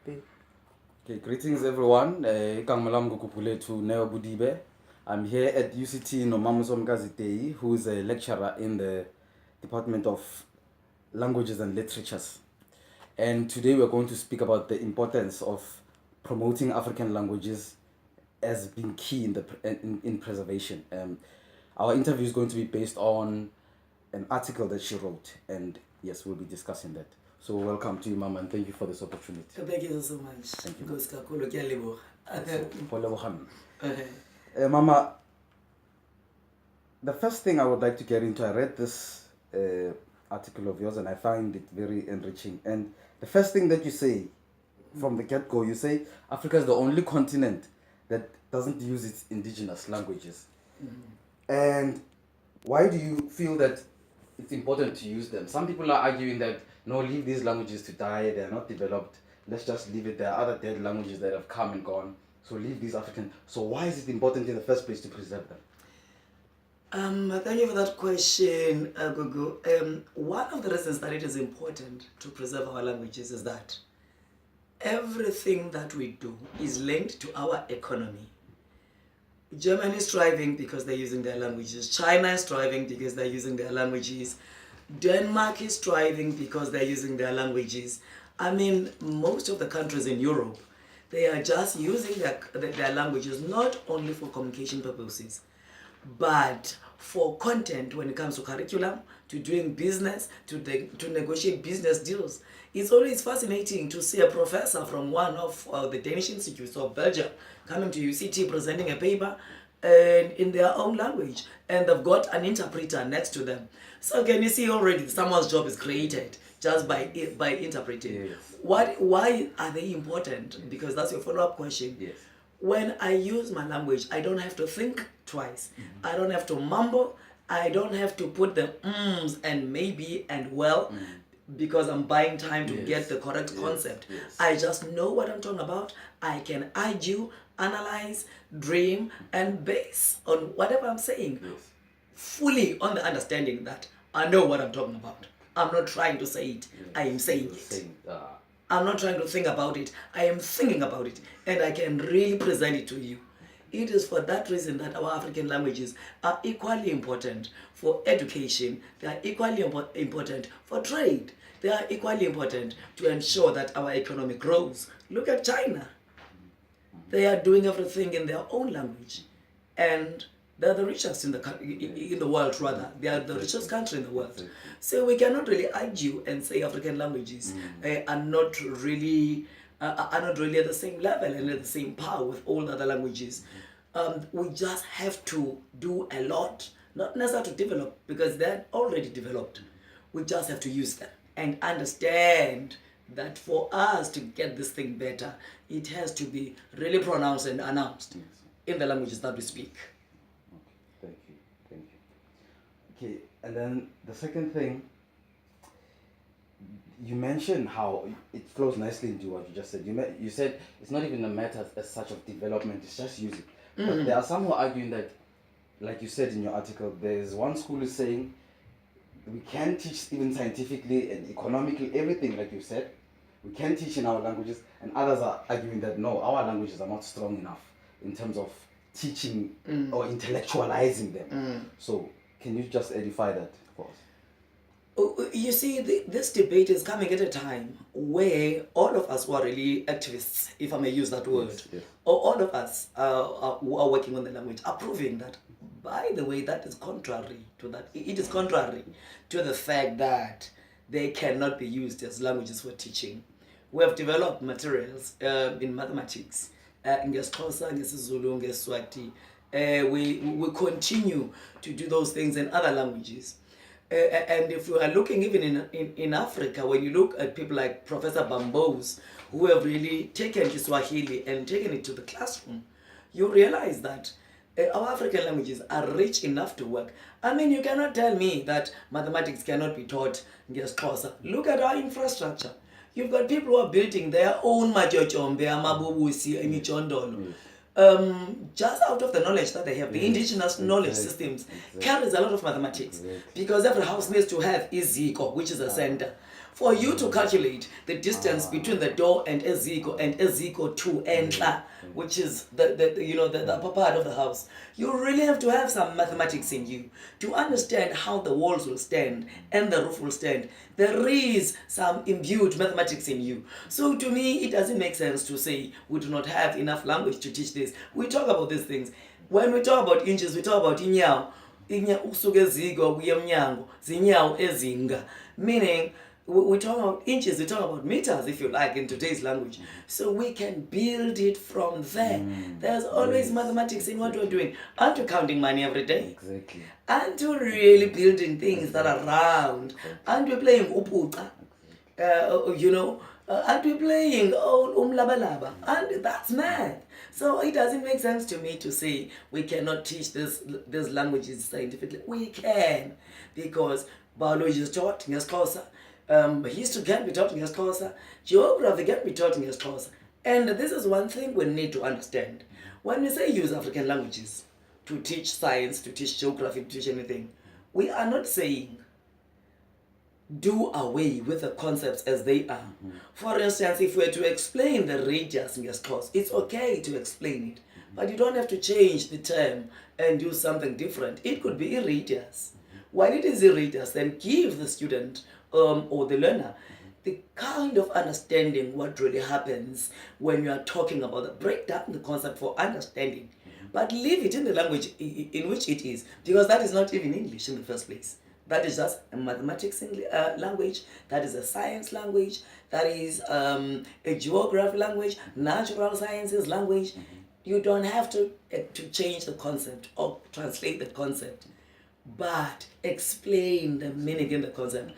Okay, greetings everyone. Gugulethu Neo Bodibe. I'm here at UCT Dr Somikazi Deyi, who is a lecturer in the Department of Languages and Literatures. And today we're going to speak about the importance of promoting African languages as being key in preservation. Our interview is going to be based on an article that she wrote, and yes, we'll be discussing that. So welcome to you, Mama, and thank you for this opportunity. Thank you so much. Thank you. Mama, the first thing I would like to get into, I read this article of yours and I find it very enriching. And the first thing that you say from the get-go, you say Africa is the only continent that doesn't use its indigenous languages. Mm-hmm. And why do you feel that it's important to use them? Some people are arguing that, no, leave these languages to die, they're not developed, let's just leave it. There are other dead languages that have come and gone, so leave these African. So why is it important in the first place to preserve them? Thank you for that question, Gugu. One of the reasons that it is important to preserve our languages is that everything that we do is linked to our economy. Germany is thriving because they're using their languages. China is thriving because they're using their languages. Denmark is thriving because they're using their languages. I mean, most of the countries in Europe, they are just using their languages not only for communication purposes, but for content when it comes to curriculum, to doing business, to negotiate business deals. It's always fascinating to see a professor from one of the Danish institutes of Belgium coming to UCT presenting a paper and in their own language, and they've got an interpreter next to them. So can you see already someone's job is created just by interpreting? Yes. Why are they important? Because that's your follow-up question. Yes. When I use my language, I don't have to think twice. Mm-hmm. I don't have to mumble. I don't have to put the ums and maybe and well, because I'm buying time to get the correct concept. Yes. I just know what I'm talking about. I can argue, analyze, dream, and base on whatever I'm saying fully on the understanding that I know what I'm talking about. I'm not trying to say it. I am saying it. I'm not trying to think about it. I am thinking about it, and I can really present it to you. It is for that reason that our African languages are equally important for education. They are equally important for trade. They are equally important to ensure that our economy grows. Look at China. They are doing everything in their own language, and they're the richest in the world. Rather, they are the richest country in the world. So we cannot really argue and say African languages are not really at the same level and at the same power with all the other languages. We just have to do a lot, not necessarily to develop, because they're already developed. We just have to use them and understand that for us to get this thing better, it has to be really pronounced and announced in the languages that we speak. Okay, thank you. Okay, and then the second thing, you mentioned how it flows nicely into what you just said. You said it's not even a matter as such of development, it's just using. But there are some who are arguing that, like you said in your article, there's one school is saying we can teach even scientifically and economically, everything like you said, we can teach in our languages, and others are arguing that no, our languages are not strong enough in terms of teaching or intellectualizing them. So can you just edify that for us? You see, this debate is coming at a time where all of us who are really activists, if I may use that word, or all of us who are working on the language are proving that, by the way, that is contrary to that. It is contrary to the fact that they cannot be used as languages for teaching. We have developed materials in mathematics, isiXhosa, isiZulu, isiSwati. We continue to do those things in other languages. And if you are looking even in Africa, when you look at people like Professor Bambos, who have really taken Kiswahili and taken it to the classroom, you realize that our African languages are rich enough to work. I mean, you cannot tell me that mathematics cannot be taught in isiXhosa. Look at our infrastructure. You've got people who are building their own majochombe, amabubusi, imichondolo. Just out of the knowledge that they have, the indigenous knowledge systems carries a lot of mathematics, because every house needs to have iziko, which is a center. For you to calculate the distance between the door and eziko to entla, which is the upper part of the house, you really have to have some mathematics in you to understand how the walls will stand and the roof will stand. There is some imbued mathematics in you. So to me, it doesn't make sense to say we do not have enough language to teach this. We talk about these things. When we talk about inches, we talk about inyawo. Usuke eziko kuya emnyango, zinyawo ezinga. Meaning, we talk about inches, we talk about meters, if you like, in today's language. So we can build it from there. There's always mathematics in what we're doing. Aren't you counting money every day? Exactly. Aren't you really building things that are round? Aren't you playing uputa? Aren't we playing umlabalaba? And that's math. So it doesn't make sense to me to say we cannot teach these languages scientifically. We can, because biology is taught in isiXhosa, history can be taught in isiXhosa, geography can be taught in isiXhosa. And this is one thing we need to understand. When we say use African languages to teach science, to teach geography, to teach anything, we are not saying do away with the concepts as they are. For instance, if we're to explain the radius in isiXhosa, it's okay to explain it, but you don't have to change the term and do something different. It could be irradius. When it is irradius, then give the student or the learner the kind of understanding what really happens when you are talking about the break down the concept for understanding, but leave it in the language in which it is, because that is not even English in the first place. That is just a mathematics language, that is a science language, that is a geography language, natural sciences language. You don't have to change the concept or translate the concept, but explain the meaning in the concept.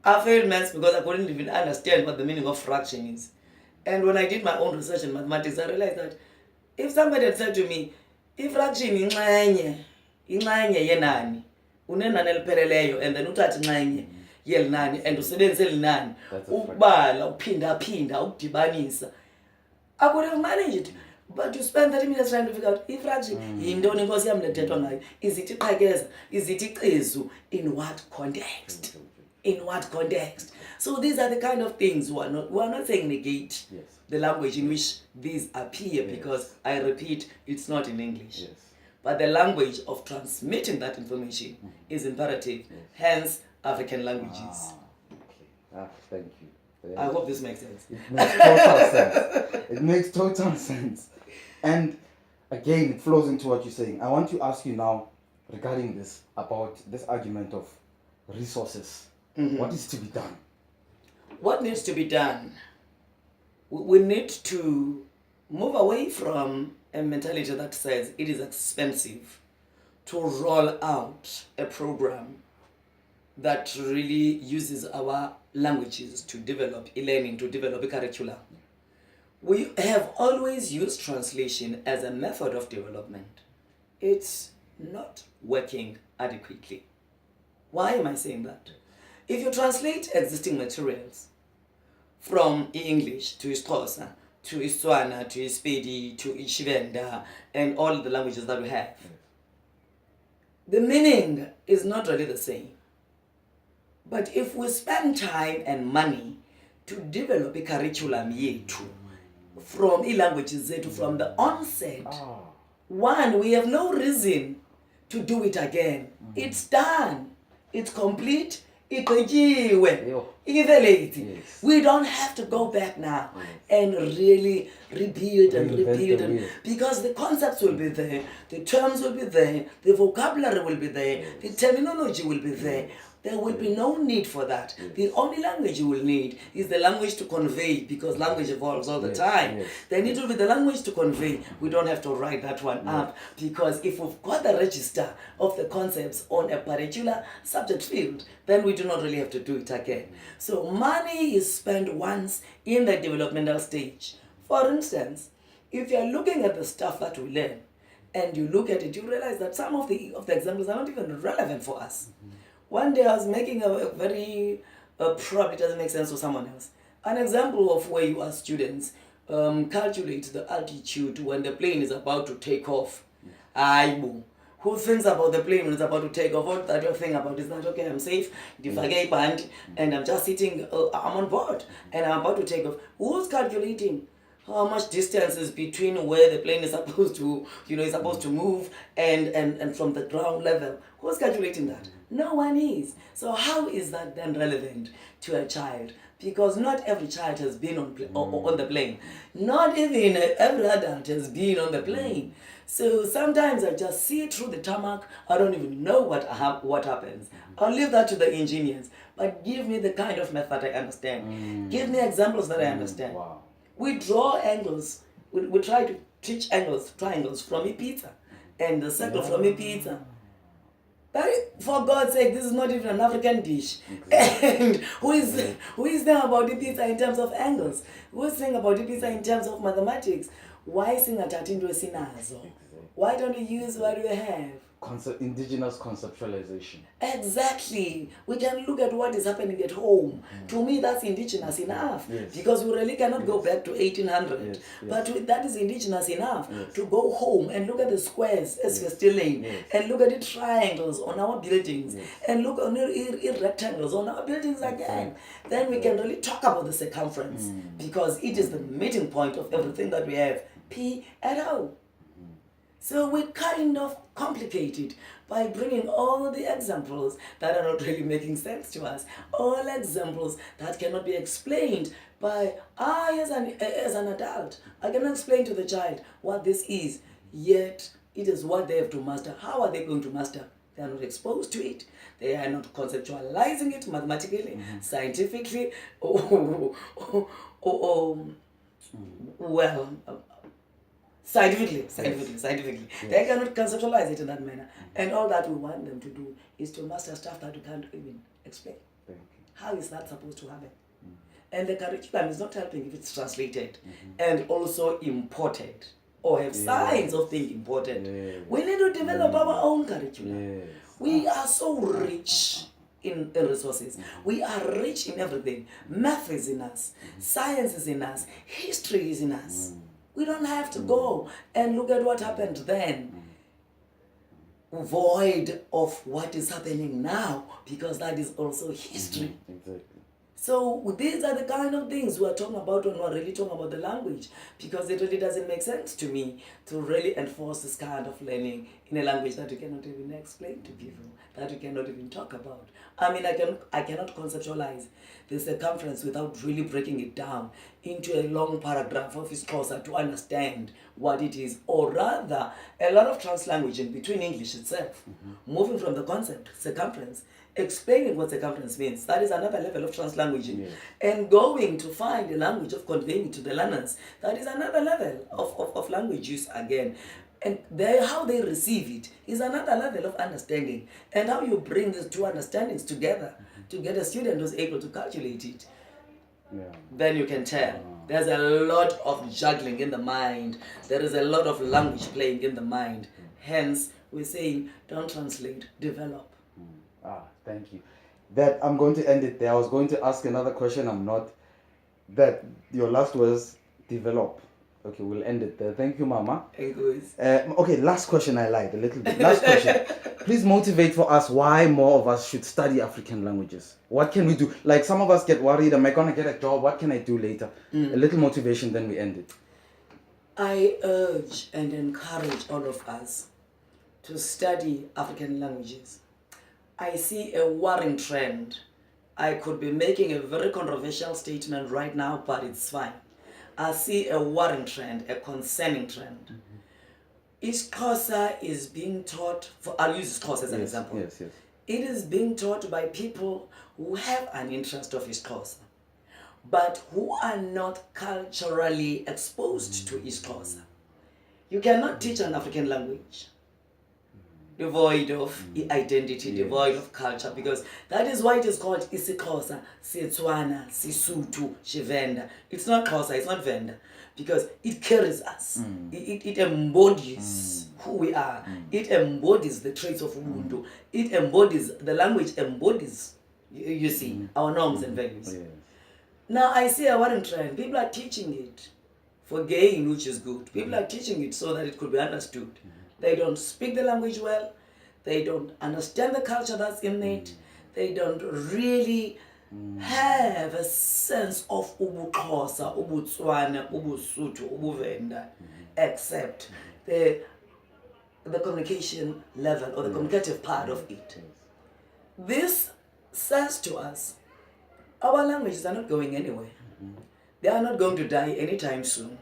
I failed maths because I couldn't even understand what the meaning of fraction is. And when I did my own research in mathematics, I realized that if somebody had said to me, if fraction inxenye yenani, unenani elipheleleyo and then uthathe inxenye yelinani and usebenzise elinani ukubala uphinda ukudibanisa, I could have managed it. But to spend 30 minutes trying to figure out if fraction yintoni inkosi yam lethethwa ngayo, izithi iqhekeza, izithi iqezu, in what context? In what context? So these are the kind of things we are not saying negate the language in which these appear, because I repeat, it's not in English. But the language of transmitting that information is imperative, hence African languages. Thank you. I hope this makes sense. It makes total sense. It makes total sense. And again, it flows into what you're saying. I want to ask you now regarding this, about this argument of resources. What is to be done? What needs to be done? We need to move away from a mentality that says it is expensive to roll out a program that really uses our languages to develop e-learning, to develop a curriculum. We have always used translation as a method of development. It's not working adequately. Why am I saying that? If you translate existing materials from English to isiXhosa, to isiTswana, to isiPedi, to isiVenda, and all the languages that we have, the meaning is not really the same. But if we spend time and money to develop a curriculum yethu from languages zethu from the onset, one, we have no reason to do it again. It's done. It's complete. We don't have to go back now and really rebuild because the concepts will be there, the terms will be there, the vocabulary will be there, the terminology will be there. There will be no need for that. The only language you will need is the language to convey, because language evolves all the time. There needs to be the language to convey. We don't have to write that one up, because if we've got the register of the concepts on a particular subject field, then we do not really have to do it again. So money is spent once in the developmental stage. For instance, if you're looking at the stuff that we learn, and you look at it, you realize that some of the examples are not even relevant for us. One day I was making a very, probably doesn't make sense to someone else, an example of where you as students calculate the altitude when the plane is about to take off. who thinks about the plane when it's about to take off. What that you're thinking about is that, okay, I'm safe, divagate band, and I'm just sitting, I'm on board, and I'm about to take off. Who's calculating how much distance is between where the plane is supposed to, is supposed to move and from the ground level? Who's calculating that? No one is. So how is that then relevant to a child? Because not every child has been on the plane. Not even every adult has been on the plane. So sometimes I just see through the tarmac. I don't even know what happens. I'll leave that to the engineers. But give me the kind of method I understand. Give me examples that I understand. Wow. We draw angles. We try to teach angles, triangles from a pizza, and the circle from a pizza. But for God's sake, this is not even an African dish. And who is there about the pizza in terms of angles? Who is saying about the pizza in terms of mathematics? Why sing a into a sinazo? Why don't we use what we have? Indigenous conceptualization. Exactly. We can look at what is happening at home. To me, that's indigenous enough. Because we really cannot go back to 1800. But that is indigenous enough to go home and look at the squares as we're still in, and look at the triangles on our buildings, and look at the rectangles on our buildings again. Then we can really talk about the circumference, because it is the meeting point of everything that we have. P and O. So we kind of complicate it by bringing all the examples that are not really making sense to us. All examples that cannot be explained by as an adult. I cannot explain to the child what this is, yet it is what they have to master. How are they going to master? They are not exposed to it. They are not conceptualizing it mathematically, scientifically, scientifically. They cannot conceptualize it in that manner. And all that we want them to do is to master stuff that we can't even explain. How is that supposed to happen? And the curriculum is not helping if it's translated and also imported, or have signs of being imported. We need to develop our own curriculum. We are so rich in resources. We are rich in everything. Math is in us. Science is in us. History is in us. We don't have to go and look at what happened then, void of what is happening now, because that is also history. Exactly. So these are the kind of things we are talking about when we're really talking about the language, because it really doesn't make sense to me to really enforce this kind of learning in a language that you cannot even explain to people, that you cannot even talk about. I mean, I cannot conceptualize the circumference without really breaking it down into a long paragraph of isiXhosa to understand what it is, or rather a lot of translanguaging between English itself, moving from the concept circumference, explaining what circumference means. That is another level of translanguaging. And going to find a language of conveying to the learners. That is another level of language use again. And how they receive it is another level of understanding. And how you bring these two understandings together to get a student who's able to calculate it. Then you can tell. There's a lot of juggling in the mind. There is a lot of language playing in the mind. Hence, we're saying, don't translate, develop. Thank you. That I'm going to end it there. I was going to ask another question. I'm not. That your last was develop. Okay, we'll end it there. Thank you, Mama. Okay, last question I lied a little bit. Last question. Please motivate for us why more of us should study African languages. What can we do? Like some of us get worried, am I going to get a job? What can I do later? A little motivation, then we end it. I urge and encourage all of us to study African languages. I see a worrying trend. I could be making a very controversial statement right now, but it's fine. I see a worrying trend, a concerning trend. isiXhosa is being taught, I'll use isiXhosa as an example. Yes. It is being taught by people who have an interest of isiXhosa, but who are not culturally exposed to isiXhosa. You cannot teach an African language devoid of identity, devoid of culture, because that is why it is called isiXhosa, Setswana, Sesotho, Shivenda. It's not Xhosa, it's not Venda, because it carries us. It embodies who we are. It embodies the traits of Ubuntu. It embodies, the language embodies, you see, our norms and values. Now I see a worrying trend. People are teaching it for gain, which is good. People are teaching it so that it could be understood. They don't speak the language well. They don't understand the culture that's in it. They don't really have a sense of ubuXhosa, ubuTswana, ubuSuthu, ubuvenda, except the communication level or the communicative part of it. This says to us, our languages are not going anywhere. They are not going to die anytime soon.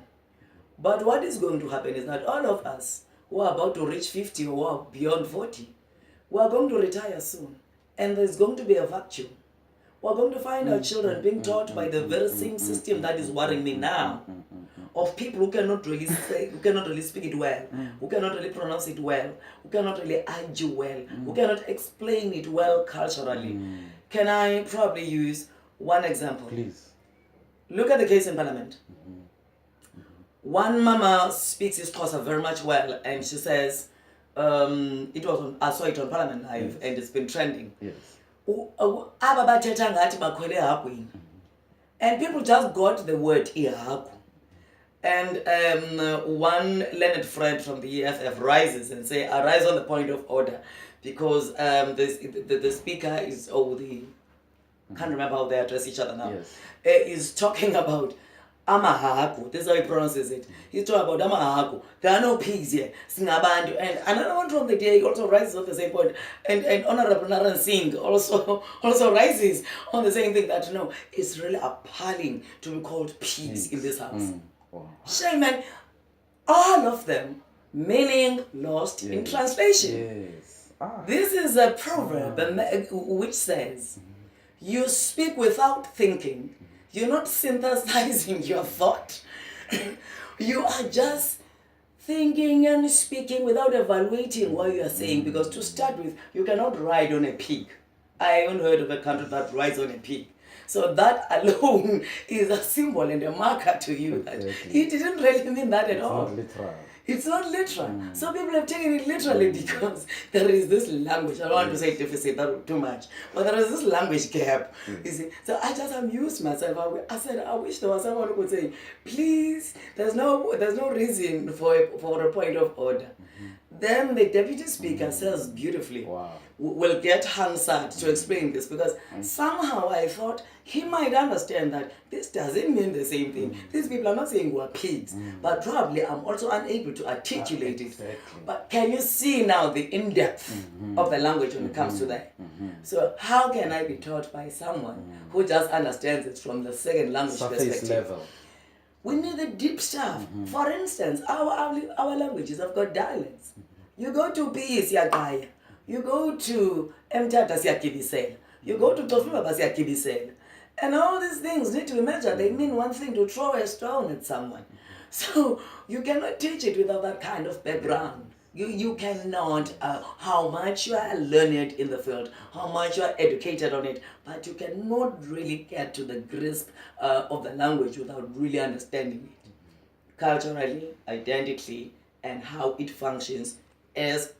But what is going to happen is that all of us who are about to reach 50 or who are beyond 40, we are going to retire soon. And there's going to be a vacuum. We're going to find our children being taught by the very same system that is worrying me now, of people who cannot really say, who cannot really speak it well, who cannot really pronounce it well, who cannot really argue well, who cannot explain it well culturally. Can I probably use one example? Please. Look at the case in Parliament. One mama speaks isiXhosa very much well, and she says, it was on, I saw it on Parliament Live, and it's been trending. Yes. And people just got the word ihaku. And one learned friend from the EFF rises and say, I rise on the point of order, because the speaker is, can't remember how they address each other now, Yes. Is talking about amahaku. This is how he pronounces it. He's talking about amahaku. There are no pigs here. Singabantu. And another one from the day also rises on the same point. And Honorable Naran Singh also rises on the same thing, that no, it's really appalling to be called pigs in this house. Wow. Shame, man. All of them meaning lost in translation. Yes. This is a proverb which says, you speak without thinking. You're not synthesizing your thought. You are just thinking and speaking without evaluating what you are saying. Because to start with, you cannot ride on a pig. I haven't heard of a country that rides on a pig. So that alone is a symbol and a marker to you that he didn't really mean that at all. Not literal. It's not literal. Some people have taken it literally because there is this language. I don't want to say deficit too much, but there is this language gap. You see, so I just amused myself. I said, I wish there was someone who could say, please, there's no reason for a point of order. Then the deputy speaker says beautifully, we'll get Hansard to explain this, because somehow I thought he might understand that this doesn't mean the same thing. These people are not saying we're pigs, but probably I'm also unable to articulate it. But can you see now the in-depth of the language when it comes to that? So how can I be taught by someone who just understands it from the second language perspective? Level. We need the deep stuff. For instance, our languages have got dialects. You go to PE siyagaya. You go to Mtata siyakibisela. You go to Tofuma siyakibisela. And all these things need to be measured. They mean one thing, to throw a stone at someone. So you cannot teach it without that kind of background. You cannot, how much you are learned in the field, how much you are educated on it, but you cannot really get to the grasp of the language without really understanding it. Culturally, identity, and how it functions as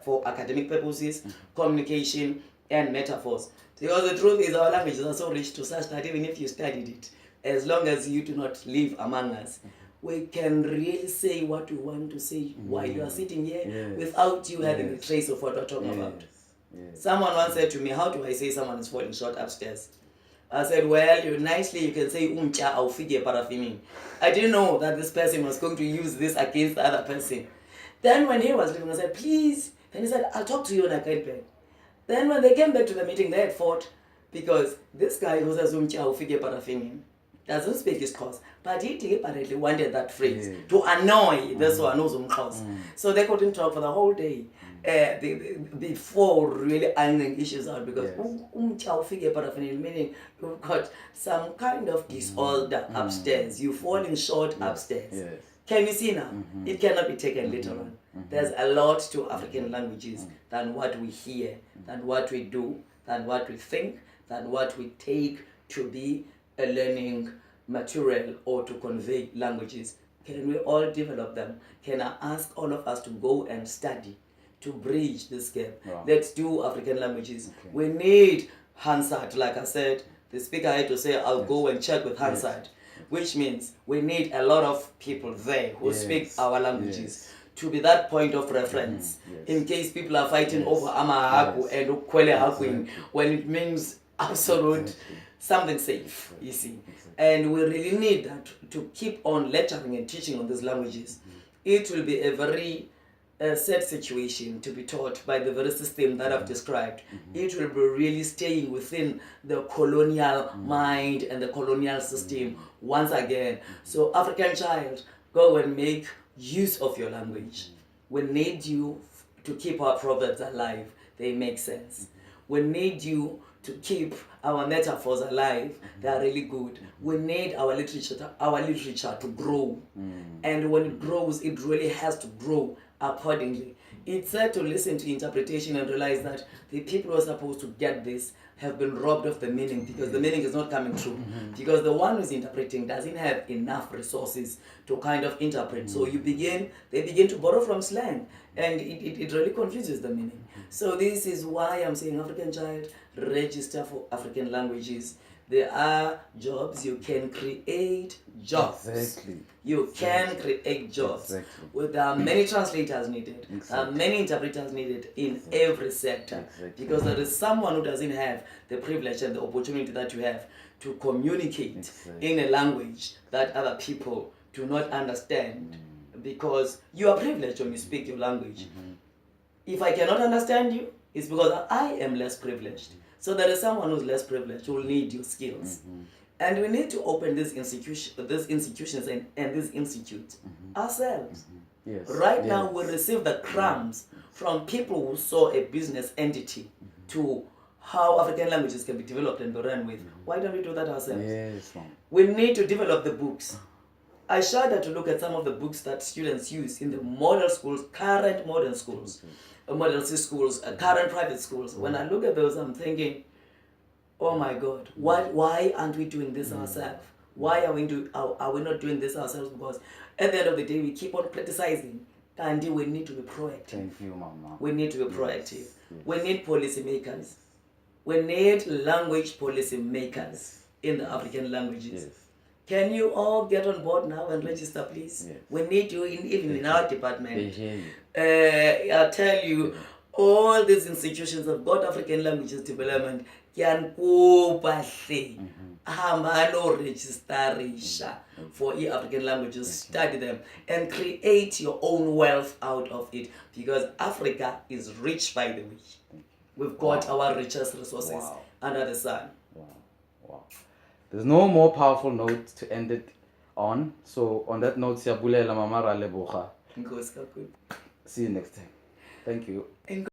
for academic purposes, communication, and metaphors. Because the truth is, our languages are so rich to such that even if you studied it, as long as you do not live among us, we can really say what we want to say while you are sitting here without you having a trace of what we're talking about. Someone once said to me, how do I say someone is falling short upstairs? I said, well, you can say umcha aufige parafini. I didn't know that this person was going to use this against the other person. Then when he was leaving, I said, please. Then he said, I'll talk to you when I get back. Then when they came back to the meeting, they had fought because this guy who says umcha aufige parafini doesn't speak his cause, but he deliberately wanted that phrase to annoy this one who's cause. So they couldn't talk for the whole day before really ironing issues out, because meaning you've got some kind of disorder upstairs, you're falling short upstairs. Can you see now? It cannot be taken literal. There's a lot to African languages than what we hear, than what we do, than what we think, than what we take to be a learning material or to convey languages. Can we all develop them? Can I ask all of us to go and study to bridge this gap? Let's do African languages. We need Hansard, like I said. The speaker had to say, I'll go and check with Hansard, which means we need a lot of people there who speak our languages to be that point of reference in case people are fighting over amahaku and ukwele hakwini, when it means absolute something safe, you see. And we really need that to keep on lecturing and teaching on these languages. It will be a very sad situation to be taught by the very system that I've described. It will be really staying within the colonial mind and the colonial system once again. So African child, go and make use of your language. We need you to keep our proverbs alive. They make sense. We need you to keep our metaphors alive. They are really good. We need our literature to grow. And when it grows, it really has to grow accordingly. It's sad to listen to interpretation and realize that the people who are supposed to get this have been robbed of the meaning, because the meaning is not coming true. Because the one who's interpreting doesn't have enough resources to kind of interpret. So they begin to borrow from slang, and it really confuses the meaning. So this is why I'm saying, African child, register for African languages. There are jobs, you can create jobs. Exactly. You can create jobs. Well, there are many translators needed. There are many interpreters needed in every sector. Because there is someone who doesn't have the privilege and the opportunity that you have to communicate in a language that other people do not understand. Because you are privileged when you speak your language. If I cannot understand you, it's because I am less privileged. So there is someone who's less privileged who will need your skills. And we need to open these institutions and these institutes ourselves. Right now we receive the crumbs from people who saw a business entity to how African languages can be developed and be run with. Why don't we do that ourselves? We need to develop the books. I shudder to look at some of the books that students use in the model schools, current modern schools, model C schools, current private schools. When I look at those, I'm thinking, oh my God, why aren't we doing this ourselves? Why are we not doing this ourselves? Because at the end of the day, we keep on criticizing. And we need to be proactive. Thank you, Mama. We need to be proactive. We need policy makers. We need language policy makers in the African languages. Can you all get on board now and register, please? We need you even in our department. I'll tell you, all these institutions have got African languages development. Can go register for African languages, study them, and create your own wealth out of it. Because Africa is rich, by the way. We've got our richest resources under the sun. There's no more powerful note to end it on. So on that note, siyabulela Mama Raleboga. See you next time. Thank you.